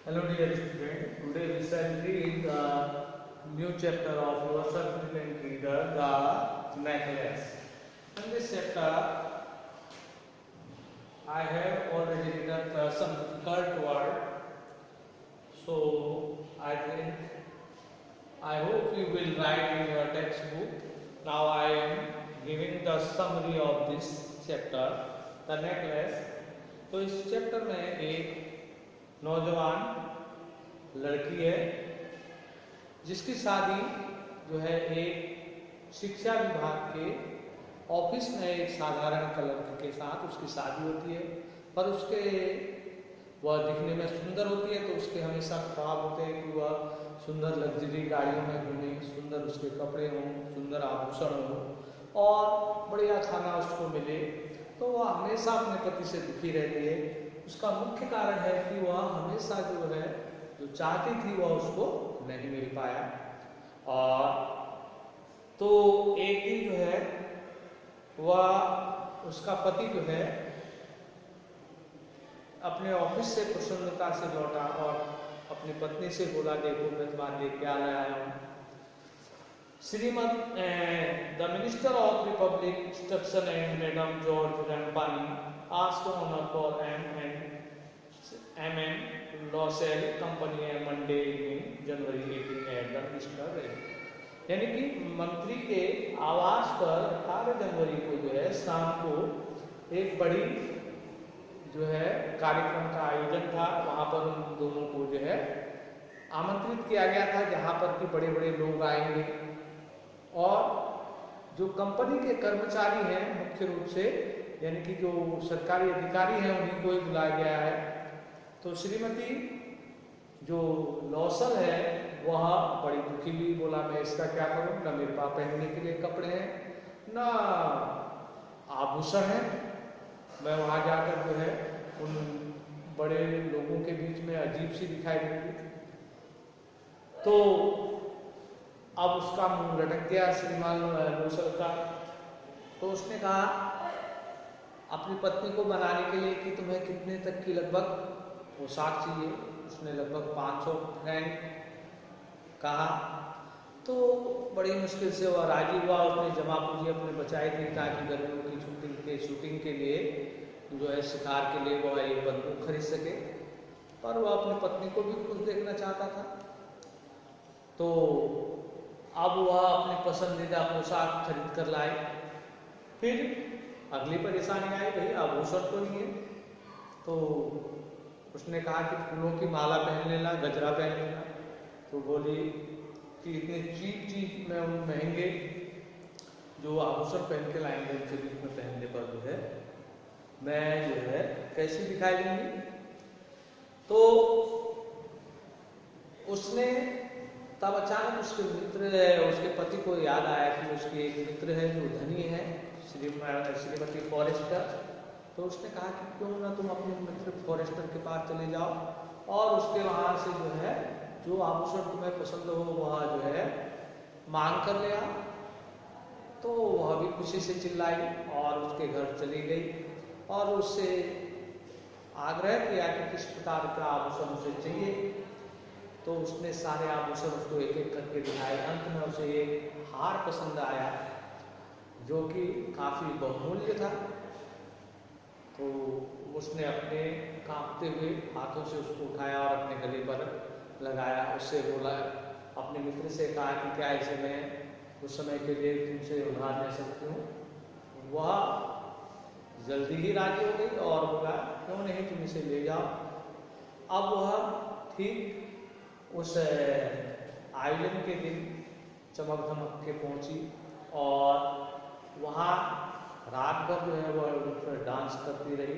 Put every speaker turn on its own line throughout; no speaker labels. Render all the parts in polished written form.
Hello dear student, today we shall read the new chapter of your supplement reader, The Necklace. In this chapter, I have already written some difficult word, so I hope you will write in your textbook. Now I am giving the summary of this chapter, The Necklace. तो इस chapter में एक नौजवान लड़की है जिसकी शादी जो है एक शिक्षा विभाग के ऑफिस में एक साधारण कलर्क के साथ उसकी शादी होती है। पर उसके वह दिखने में सुंदर होती है तो उसके हमेशा ख्वाब होते हैं कि वह सुंदर लग्जरी गाड़ियों में घूमे, सुंदर उसके कपड़े हों, सुंदर आभूषण हों और बढ़िया खाना उसको मिले। तो वह हमेशा अपने पति से दुखी रहती है। उसका मुख्य कारण है कि वह हमेशा जो चाहती थी वह उसको नहीं मिल पाया। और तो एक दिन जो है वह उसका पति जो है अपने ऑफिस से प्रसन्नता से लौटा और अपनी पत्नी से बोला, देखो मैं तुम्हारे लिए क्या लाया हूँ। Shrimad the Minister of Republic Instruction and Madam George Rampani asked the owner for M.N. Losel Company on Monday evening, January 18 at the Minister Rally. यानी कि मंत्री के आवास पर 18 जनवरी को जो है शाम को एक बड़ी जो है कार्यक्रम का आयोजन था। वहाँ पर उन दोनों को जो है आमंत्रित किया गया था जहाँ पर कि बड़े बड़े लोग आएंगे और जो कंपनी के कर्मचारी हैं मुख्य रूप से, यानी कि जो सरकारी अधिकारी हैं उन्हीं को ही बुलाया गया है। तो श्रीमती जो लौसल है वह बड़ी दुखी हुई, बोला मैं इसका क्या करूं, ना मेरे पास पहनने के लिए कपड़े हैं ना आभूषण है, मैं वहाँ जाकर जो है उन बड़े लोगों के बीच में अजीब सी दिखाई दूंगी। तो अब उसका मुंह लटक गया श्रीमान लौसल का। तो उसने कहा अपनी पत्नी को मनाने के लिए कि तुम्हें कितने तक की लगभग पोशाक चाहिए। उसने लगभग 500 फ्रैंक कहा। तो बड़ी मुश्किल से वह राजी हुआ। उसने जमा पूंजी अपने बचाई थी ताकि गर्मियों की छुट्टी के शूटिंग के लिए जो है शिकार के लिए वह एक बंदूक खरीद सके। पर वह अपनी पत्नी को भी खुश देखना चाहता था। तो अब वह अपनी पसंदीदा पोशाक खरीद कर लाए। फिर अगली परेशानी आई, भाई आभूषण तो नहीं है। तो उसने कहा कि फूलों की माला पहन लेना, गजरा पहन लेना। तो बोली कि इतने चीप चीप में महंगे जो आभूषण पहन के लाएंगे उनके बीच में पहनने पर जो है मैं जो है कैसी दिखाई दूंगी। तो उसने तब अचानक उसके मित्र उसके पति को याद आया कि उसके एक मित्र है जो धनी है, श्रीमती फॉरेस्टर। तो उसने कहा कि क्यों ना तुम अपने मित्र फॉरेस्टर के पास चले जाओ और उसके वहाँ से जो है जो आभूषण तुम्हें पसंद हो वह जो है मांग कर ले आओ। तो वह भी खुशी से चिल्लाई और उसके घर चली गई और उससे आग्रह किया कि किस प्रकार का आभूषण उसे चाहिए। तो उसने सारे आभूषण उसको एक एक करके दिखाए। अंत में उसे एक हार पसंद आया जो कि काफ़ी बहुमूल्य था। तो उसने अपने कांपते हुए हाथों से उसको उठाया और अपने गले पर लगाया। उससे बोला, अपने मित्र से कहा कि क्या इसे मैं कुछ समय के लिए तुमसे उधार ले सकती हूँ। वह जल्दी ही राजी हो गई और बोला क्यों नहीं, तुम इसे ले जाओ। अब वह ठीक उस आयोजन के दिन चमक धमक के पहुंची और वहाँ रात भर जो है वह डांस करती रही।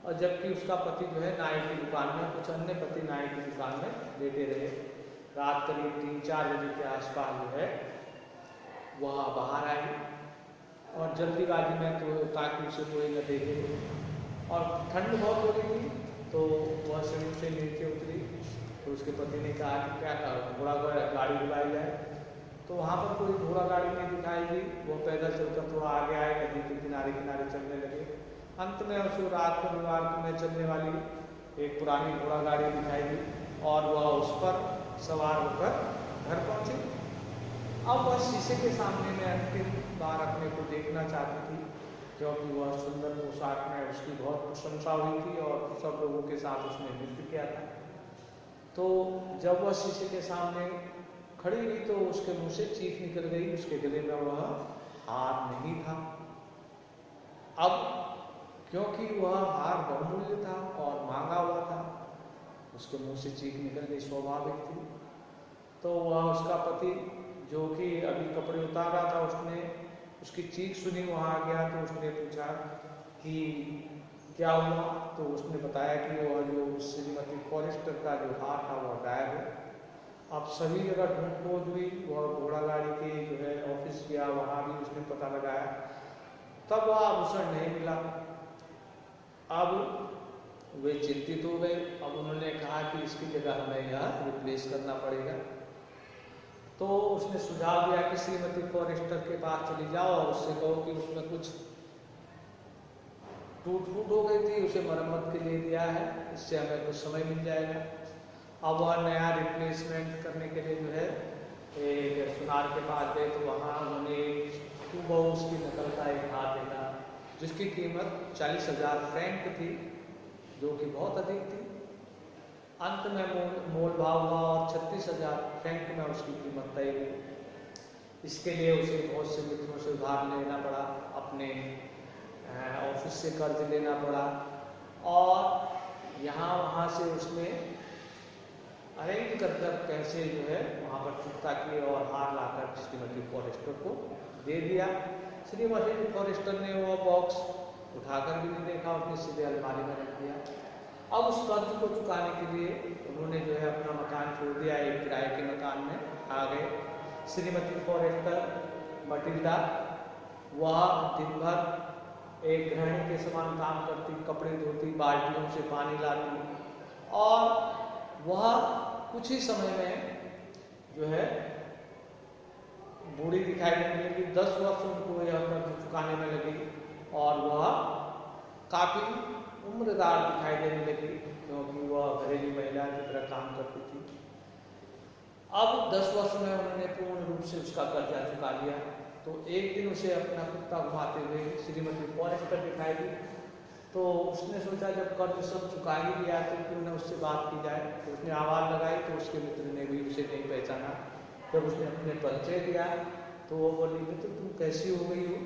और जबकि उसका पति जो है नाई की दुकान में, कुछ अन्य पति नाई की दुकान में लेटे रहे। रात करीब 3-4 बजे के आसपास जो है वह बाहर आई और जल्दीबाजी में तो ताकि उसे कोई न देखे। और ठंड बहुत हो रही थी तो वह सीढ़ी से नीचे उतरी। तो उसके पति ने कहा कि क्या घोड़ा गाड़ी बुलाई जाए। तो वहाँ पर कोई घोड़ा गाड़ी नहीं दिखाई दी। वो पैदल चलकर थोड़ा आगे आए, नदी के किनारे किनारे चलने लगे। अंत में उस रात को निवार में चलने वाली एक पुरानी घोड़ा गाड़ी दिखाई दी और वह उस पर सवार होकर घर पहुंचे। अब वह शीशे के सामने में अंतिम बार अपने को देखना चाहती थी, क्योंकि वह सुंदर पोशाक में उसकी बहुत प्रशंसा हुई थी और सब लोगों के साथ उसने नृत्य किया था। तो जब वह शीशे के सामने खड़ी हुई तो उसके मुंह से चीख निकल गई, उसके गले में वह हार नहीं था। अब क्योंकि वह हार बहुमूल्य था और मांगा हुआ था, उसके मुंह से चीख निकल गई, स्वाभाविक थी। तो वह उसका पति जो कि अभी कपड़े उतार रहा था, उसने उसकी चीख सुनी, वहाँ आ गया। तो उसने पूछा कि क्या हुआ, तो उसने बताया कि वह जो श्रीमती फॉरेस्टर का जो हार था वह गायब है। अब सभी जगह ढूंढ खोज हुई, वह घोड़ा गाड़ी के जो है ऑफिस गया, वहाँ भी उसने पता लगाया, तब वह आभूषण नहीं मिला। अब वे चिंतित हो गए। अब उन्होंने कहा कि इसकी जगह हमें यह रिप्लेस करना पड़ेगा। तो उसने सुझाव दिया कि श्रीमती फॉरेस्टर के पास चली जाओ और उससे कहो कि उसमें कुछ टूट फूट हो गई थी, उसे मरम्मत के लिए दिया है, इससे हमें कुछ समय मिल जाएगा। अब वह नया रिप्लेसमेंट करने के लिए जो है एक सुनार के पास गए, तो वहाँ उन्होंने खूब उसकी नकल का एक हार देखा, जिसकी कीमत 40,000 फ्रैंक थी, जो कि बहुत अधिक थी। अंत में मोल भाव हुआ और 36,000 फ्रैंक में उसकी कीमत तय हुई। इसके लिए उसे बहुत से मित्रों से उधार लेना पड़ा, अपने ऑफिस से कर्ज लेना पड़ा और यहाँ वहाँ से उसने अरेंज कर पैसे जो है वहाँ पर चुकता किए और हार लाकर श्रीमती फॉरेस्टर को दे दिया। श्रीमती फॉरेस्टर ने वह बॉक्स उठाकर भी नहीं देखा, उसने सीधे अलमारी में रख दिया। अब उस कर्ज को चुकाने के लिए उन्होंने जो है अपना मकान छोड़ दिया, एक किराए के मकान में आ गए। श्रीमती फॉरेस्टर मटिल्डा वह दिन भर एक गृहिणी के समान काम करती, कपड़े धोती, बाल्टियों से पानी लाती और वह कुछ ही समय में जो है बूढ़ी दिखाई देने लगी। 10 वर्ष उनको यह कर्ज चुकाने में लगी और वह काफी उम्रदार दिखाई देने लगी, क्योंकि वह घरेलू महिला की तरह काम करती थी। अब 10 वर्ष में उन्होंने पूर्ण रूप से उसका कर्जा चुका लिया। तो एक दिन उसे अपना कुत्ता घुमाते हुए श्रीमती फॉरेस्टर दिखाई दी। तो उसने सोचा जब कर्ज सब चुका ही लिया तो क्यों न उससे बात की जाए। तो उसने आवाज़ लगाई तो उसके मित्र ने भी उसे नहीं पहचाना। जब उसने अपने परिचय दिया तो वो बोली मित्र तुम कैसी हो गई हो।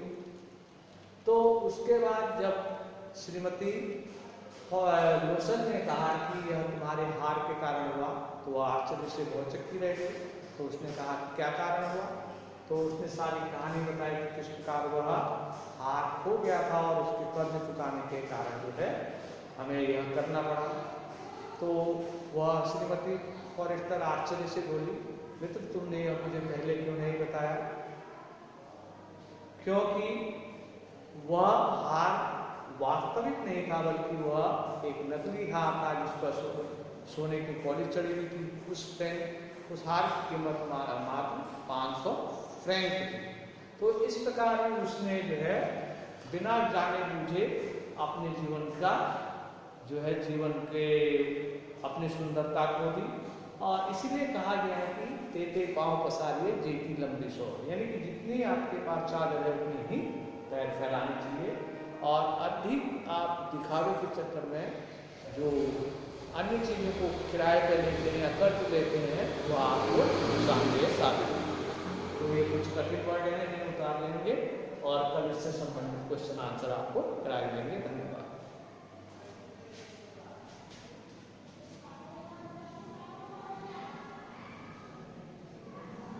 तो उसके बाद जब श्रीमती लोसन ने कहा कि यह तुम्हारे हार के कारण हुआ, तो वह आश्चर्य से बहुत चक्की रह गई। तो उसने कहा क्या कारण हुआ, तो उसने सारी कहानी बताई कि किस प्रकार वह हार खो गया था और उसके कर्ज चुकाने के कारण जो है हमें यह करना पड़ा। तो वह श्रीमती फॉरेस्टर आश्चर्य से बोली मित्र तुमने यह मुझे पहले क्यों नहीं बताया। क्योंकि वह हार वास्तविक नहीं था, बल्कि वह एक नकली हार था जिस पर सोने की पॉलिश चढ़ी हुई थी। उस हार की कीमत मात्र 500 फ्रैंक थी। तो इस प्रकार उसने जो है बिना जाने बूझे अपने जीवन का जो है जीवन के अपनी सुंदरता को दी। और इसीलिए कहा गया है कि तेते पाँव पसारिए जेठी लंबी सौ, यानी कि जितनी आपके पास चादर है उतनी ही पैर फैलानी चाहिए और अधिक आप दिखावे के चक्कर में जो अन्य चीज़ों को किराए पर लेते हैं या कर्ज लेते हैं वो आपको नुकसानदेह साबित है। तो ये कुछ कठिन वर्ड हैं जिन्हें उतार लेंगे और कल इससे संबंधित क्वेश्चन आंसर आपको कराए देंगे। धन्यवाद।